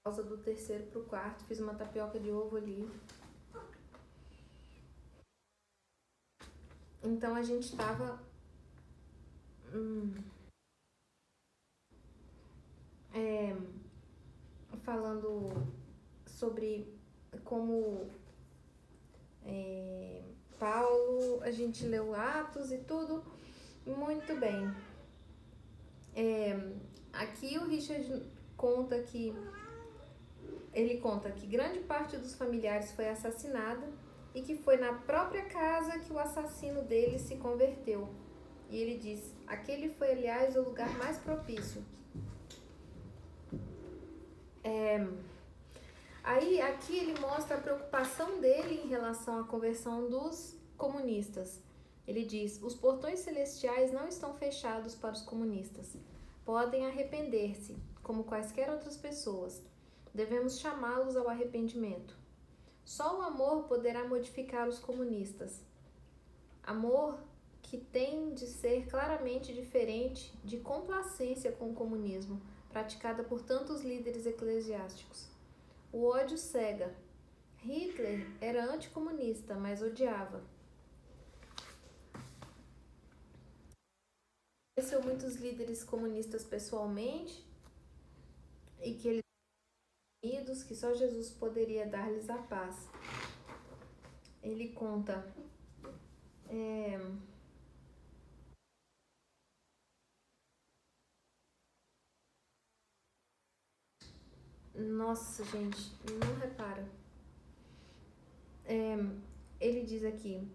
Causa do terceiro pro quarto, fiz uma tapioca de ovo ali. Então a gente tava falando sobre como Paulo, a gente leu Atos e tudo. Muito bem. Aqui o Richard conta que grande parte dos familiares foi assassinada e que foi na própria casa que o assassino dele se converteu. E ele diz: aquele foi, aliás, o lugar mais propício. Aí, aqui ele mostra a preocupação dele em relação à conversão dos comunistas. Ele diz: os portões celestiais não estão fechados para os comunistas. Podem arrepender-se, como quaisquer outras pessoas. Devemos chamá-los ao arrependimento. Só o amor poderá modificar os comunistas. Amor que tem de ser claramente diferente de complacência com o comunismo, praticada por tantos líderes eclesiásticos. O ódio cega. Hitler era anticomunista, mas odiava. Conheceu muitos líderes comunistas pessoalmente e que eles unidos, que só Jesus poderia dar-lhes a paz. Ele conta nossa, gente, não repara. Ele diz aqui: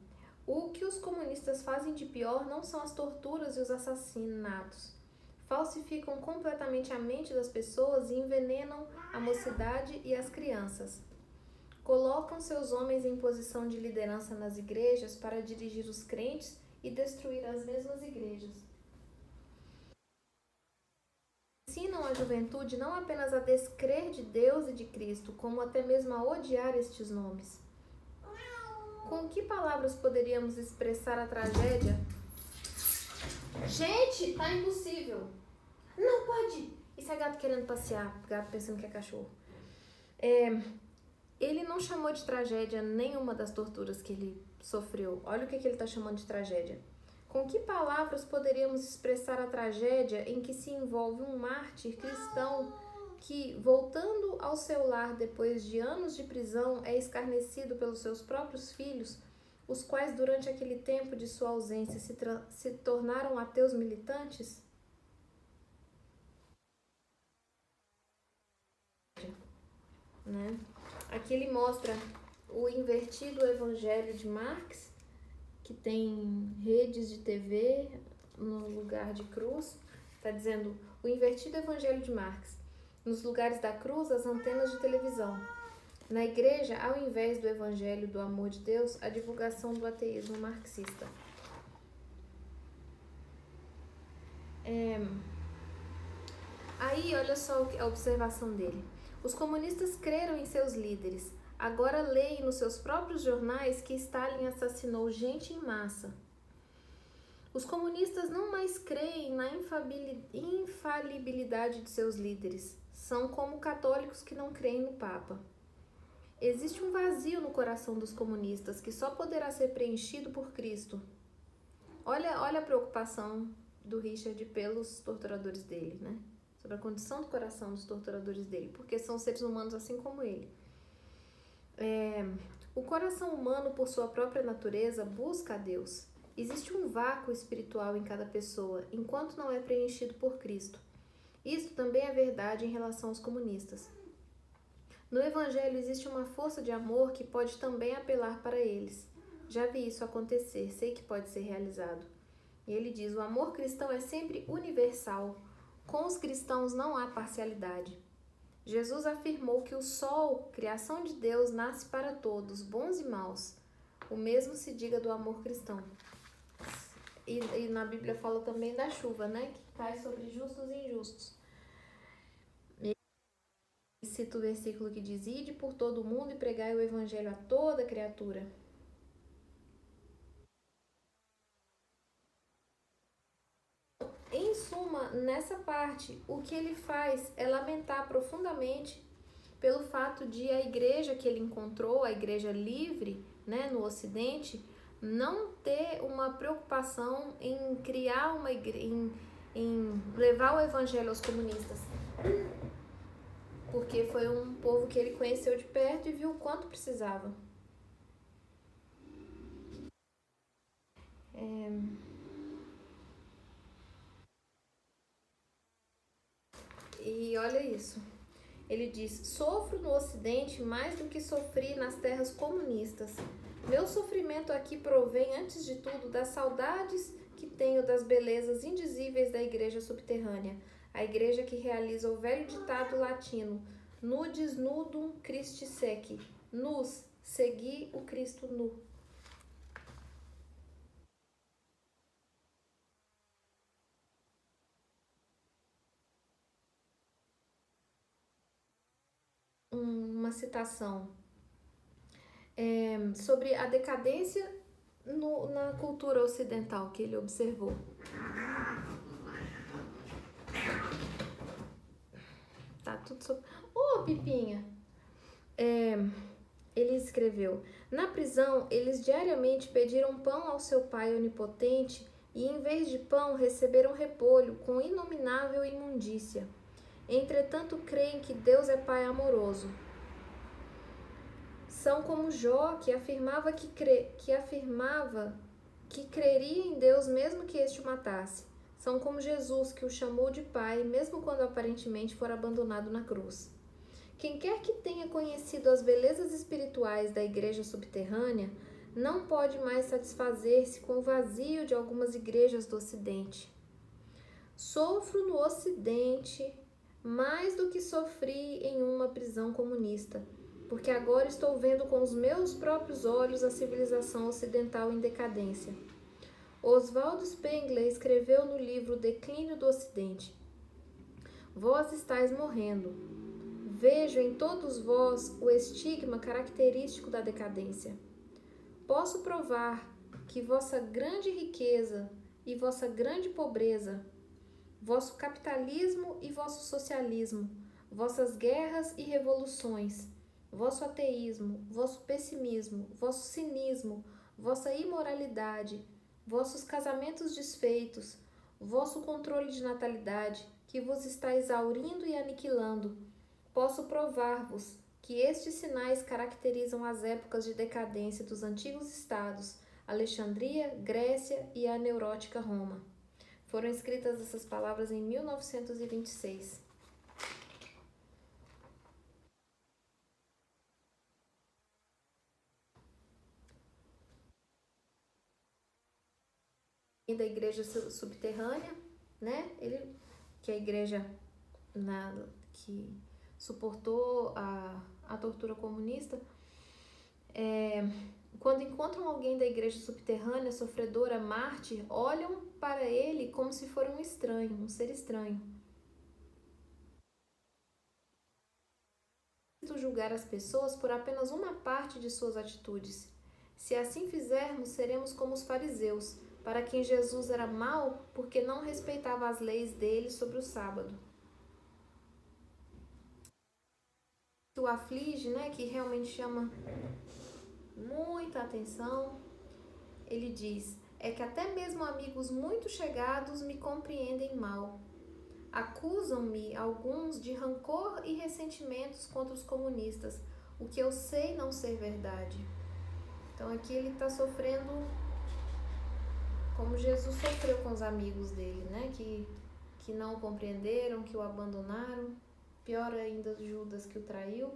o que os comunistas fazem de pior não são as torturas e os assassinatos. Falsificam completamente a mente das pessoas e envenenam a mocidade e as crianças. Colocam seus homens em posição de liderança nas igrejas para dirigir os crentes e destruir as mesmas igrejas. Ensinam a juventude não apenas a descrer de Deus e de Cristo, como até mesmo a odiar estes nomes. Com que palavras poderíamos expressar a tragédia? Gente, tá impossível. Não pode. Isso é gato querendo passear, gato pensando que é cachorro. Ele não chamou de tragédia nenhuma das torturas que ele sofreu. Olha o que ele está chamando de tragédia. Com que palavras poderíamos expressar a tragédia em que se envolve um mártir cristão que, voltando ao seu lar depois de anos de prisão, é escarnecido pelos seus próprios filhos, os quais durante aquele tempo de sua ausência se tornaram ateus militantes? Né? Aqui ele mostra o invertido evangelho de Marx, que tem redes de TV no lugar de cruz. Está dizendo o invertido evangelho de Marx. Nos lugares da cruz, as antenas de televisão. Na igreja, ao invés do evangelho do amor de Deus, a divulgação do ateísmo marxista. Aí, olha só a observação dele. Os comunistas creram em seus líderes. Agora leem nos seus próprios jornais que Stalin assassinou gente em massa. Os comunistas não mais creem na infalibilidade de seus líderes. São como católicos que não creem no Papa. Existe um vazio no coração dos comunistas que só poderá ser preenchido por Cristo. Olha a preocupação do Richard pelos torturadores dele, né? Sobre a condição do coração dos torturadores dele, porque são seres humanos assim como ele. O coração humano, por sua própria natureza, busca a Deus. Existe um vácuo espiritual em cada pessoa, enquanto não é preenchido por Cristo. Isto também é verdade em relação aos comunistas. No Evangelho existe uma força de amor que pode também apelar para eles. Já vi isso acontecer, sei que pode ser realizado. E ele diz: o amor cristão é sempre universal. Com os cristãos não há parcialidade. Jesus afirmou que o sol, criação de Deus, nasce para todos, bons e maus. O mesmo se diga do amor cristão. E na Bíblia fala também da chuva, né? Que cai sobre justos e injustos. E cita o versículo que diz: ide por todo o mundo e pregai o evangelho a toda criatura. Em suma, nessa parte, o que ele faz é lamentar profundamente pelo fato de a igreja que ele encontrou, a igreja livre, né, no Ocidente, não ter uma preocupação em criar uma igreja, em levar o evangelho aos comunistas. Porque foi um povo que ele conheceu de perto e viu o quanto precisava. E olha isso. Ele diz: sofro no Ocidente mais do que sofri nas terras comunistas. Meu sofrimento aqui provém, antes de tudo, das saudades que tenho das belezas indizíveis da igreja subterrânea, a igreja que realiza o velho ditado latino: nudis nudum Christi seci, nus, segui o Cristo nu. Uma citação sobre a decadência na cultura ocidental que ele observou. Tá tudo sobre... Pipinha! Ele escreveu: na prisão, eles diariamente pediram pão ao seu pai onipotente e, em vez de pão, receberam repolho com inominável imundícia. Entretanto, creem que Deus é pai amoroso. São como Jó, que afirmava que creria em Deus mesmo que este o matasse. São como Jesus, que o chamou de pai, mesmo quando aparentemente for abandonado na cruz. Quem quer que tenha conhecido as belezas espirituais da igreja subterrânea não pode mais satisfazer-se com o vazio de algumas igrejas do Ocidente. Sofro no Ocidente mais do que sofri em uma prisão comunista, porque agora estou vendo com os meus próprios olhos a civilização ocidental em decadência. Oswald Spengler escreveu no livro O Declínio do Ocidente: vós estáis morrendo. Vejo em todos vós o estigma característico da decadência. Posso provar que vossa grande riqueza e vossa grande pobreza, vosso capitalismo e vosso socialismo, vossas guerras e revoluções, vosso ateísmo, vosso pessimismo, vosso cinismo, vossa imoralidade, vossos casamentos desfeitos, vosso controle de natalidade, que vos está exaurindo e aniquilando. Posso provar-vos que estes sinais caracterizam as épocas de decadência dos antigos estados, Alexandria, Grécia e a neurótica Roma. Foram escritas essas palavras em 1926. E da igreja subterrânea, né? Que é a igreja que suportou a tortura comunista, quando encontram alguém da igreja subterrânea, sofredora, mártir, olham para ele como se for um estranho, um ser estranho. Julgar as pessoas por apenas uma parte de suas atitudes. Se assim fizermos, seremos como os fariseus, para quem Jesus era mau porque não respeitava as leis dele sobre o sábado. O aflige, né, que realmente chama muita atenção, ele diz: é que até mesmo amigos muito chegados me compreendem mal. Acusam-me alguns de rancor e ressentimentos contra os comunistas, o que eu sei não ser verdade. Então aqui ele está sofrendo como Jesus sofreu com os amigos dele, né, que não o compreenderam, que o abandonaram. Pior ainda, Judas, que o traiu.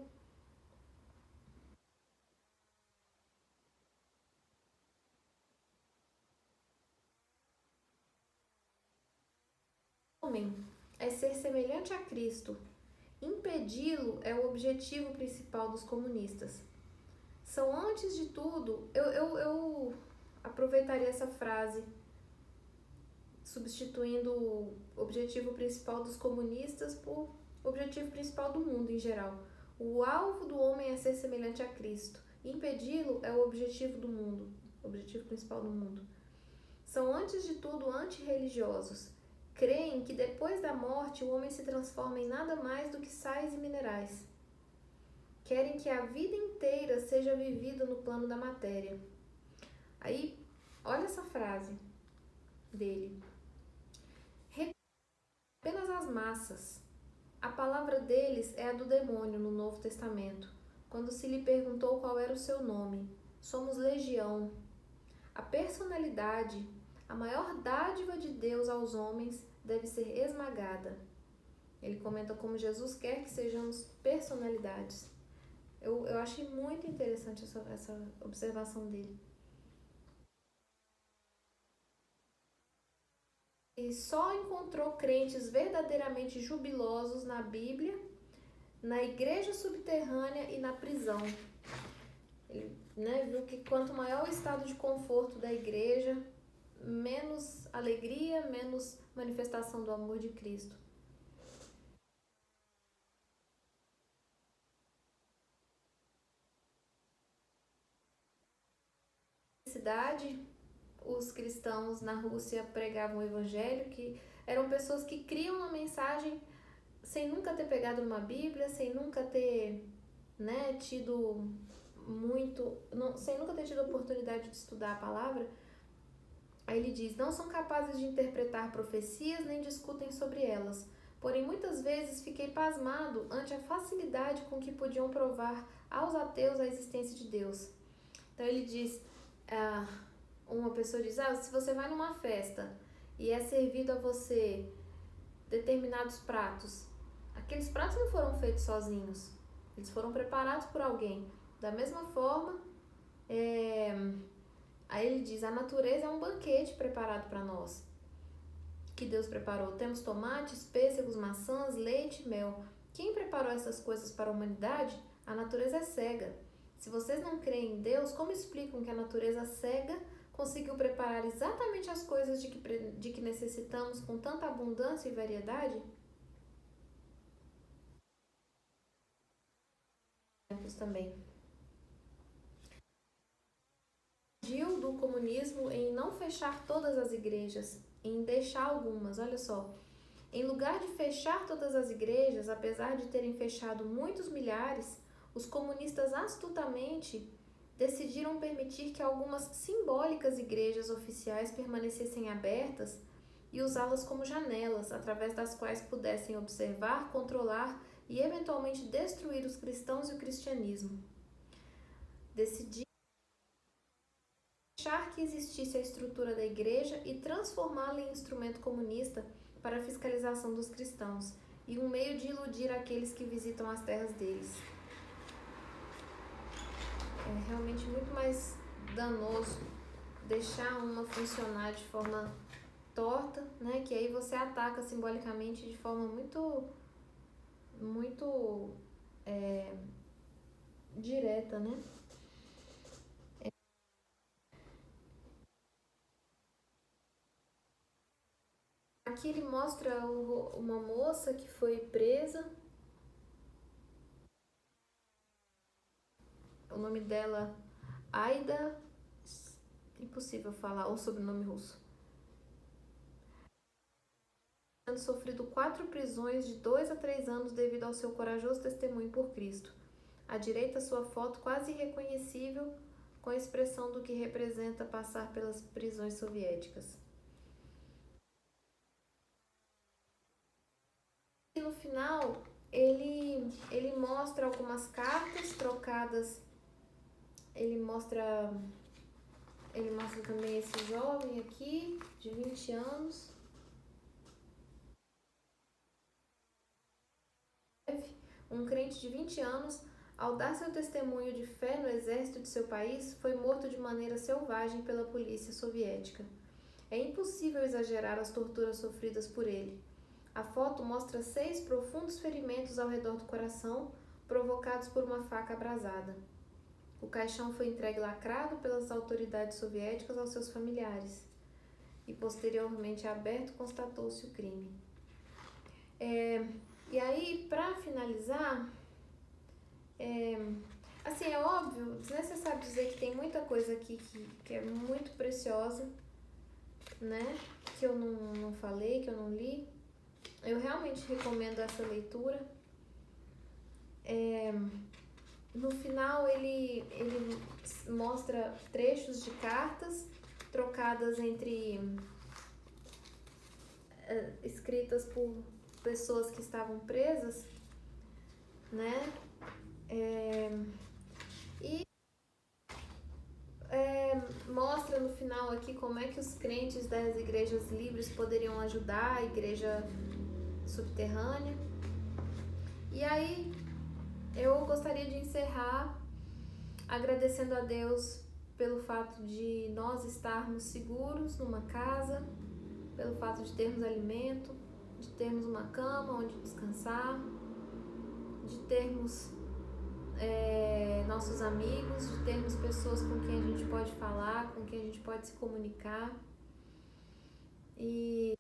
O homem é ser semelhante a Cristo. Impedi-lo é o objetivo principal dos comunistas. São, antes de tudo, eu aproveitaria essa frase, substituindo o objetivo principal dos comunistas por objetivo principal do mundo em geral. O alvo do homem é ser semelhante a Cristo. Impedi-lo é o objetivo do mundo, o objetivo principal do mundo. São, antes de tudo, antirreligiosos. Creem que depois da morte o homem se transforma em nada mais do que sais e minerais. querem que a vida inteira seja vivida no plano da matéria. Aí, olha essa frase dele. Apenas as massas. A palavra deles é a do demônio no Novo Testamento, quando se lhe perguntou qual era o seu nome. Somos legião. A personalidade, a maior dádiva de Deus aos homens, deve ser esmagada. Ele comenta como Jesus quer que sejamos personalidades. Eu achei muito interessante essa observação dele. E só encontrou crentes verdadeiramente jubilosos na Bíblia, na igreja subterrânea e na prisão. Ele, viu que quanto maior o estado de conforto da igreja, menos alegria, menos manifestação do amor de Cristo. Cidade, os cristãos na Rússia pregavam o evangelho, que eram pessoas que criam uma mensagem sem nunca ter pegado numa Bíblia, sem nunca ter, tido sem nunca ter tido a oportunidade de estudar a palavra. Aí ele diz: não são capazes de interpretar profecias nem discutem sobre elas. Porém, muitas vezes fiquei pasmado ante a facilidade com que podiam provar aos ateus a existência de Deus. Então ele diz, uma pessoa diz, se você vai numa festa e é servido a você determinados pratos, aqueles pratos não foram feitos sozinhos, eles foram preparados por alguém. Da mesma forma, aí ele diz, a natureza é um banquete preparado para nós, que Deus preparou. Temos tomates, pêssegos, maçãs, leite e mel. Quem preparou essas coisas para a humanidade? A natureza é cega. Se vocês não creem em Deus, como explicam que a natureza cega conseguiu preparar exatamente as coisas de que necessitamos com tanta abundância e variedade? Também. Do comunismo em não fechar todas as igrejas, em deixar algumas, olha só. Em lugar de fechar todas as igrejas, apesar de terem fechado muitos milhares, os comunistas astutamente decidiram permitir que algumas simbólicas igrejas oficiais permanecessem abertas e usá-las como janelas, através das quais pudessem observar, controlar e eventualmente destruir os cristãos e o cristianismo. Decidiram deixar que existisse a estrutura da igreja e transformá-la em instrumento comunista para a fiscalização dos cristãos e um meio de iludir aqueles que visitam as terras deles. É realmente muito mais danoso deixar uma funcionar de forma torta, que aí você ataca simbolicamente de forma muito direta, Aqui ele mostra uma moça que foi presa. O nome dela, Aida, impossível falar o sobrenome russo. Tendo sofrido 4 prisões de 2 a 3 anos devido ao seu corajoso testemunho por Cristo. À direita, sua foto quase irreconhecível, com a expressão do que representa passar pelas prisões soviéticas. E no final, ele mostra algumas cartas trocadas. Ele mostra também esse jovem aqui, de 20 anos. Um crente de 20 anos, ao dar seu testemunho de fé no exército de seu país, foi morto de maneira selvagem pela polícia soviética. É impossível exagerar as torturas sofridas por ele. A foto mostra 6 profundos ferimentos ao redor do coração, provocados por uma faca abrasada. O caixão foi entregue lacrado pelas autoridades soviéticas aos seus familiares. E posteriormente aberto, constatou-se o crime. E aí, para finalizar, é óbvio, desnecessário dizer que tem muita coisa aqui que é muito preciosa, que eu não falei, que eu não li. Eu realmente recomendo essa leitura. no final ele mostra trechos de cartas trocadas entre escritas por pessoas que estavam presas, né? Mostra no final aqui como é que os crentes das igrejas livres poderiam ajudar a igreja subterrânea. E aí eu gostaria de encerrar agradecendo a Deus pelo fato de nós estarmos seguros numa casa, pelo fato de termos alimento, de termos uma cama onde descansar, de termos nossos amigos, de termos pessoas com quem a gente pode falar, com quem a gente pode se comunicar. E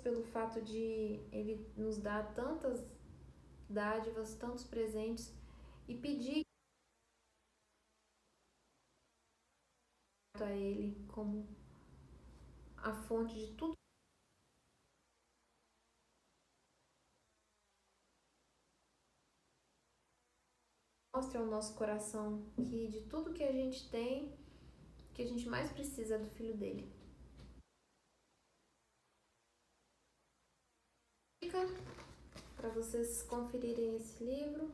pelo fato de Ele nos dar tantas dádivas, tantos presentes, e pedir a Ele como a fonte de tudo. Mostre ao nosso coração que de tudo que a gente tem, o que a gente mais precisa é do Filho dele. Fica para vocês conferirem esse livro.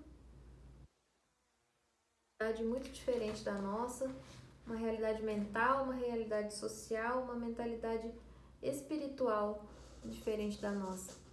Uma realidade muito diferente da nossa, uma realidade mental, uma realidade social, uma mentalidade espiritual diferente da nossa.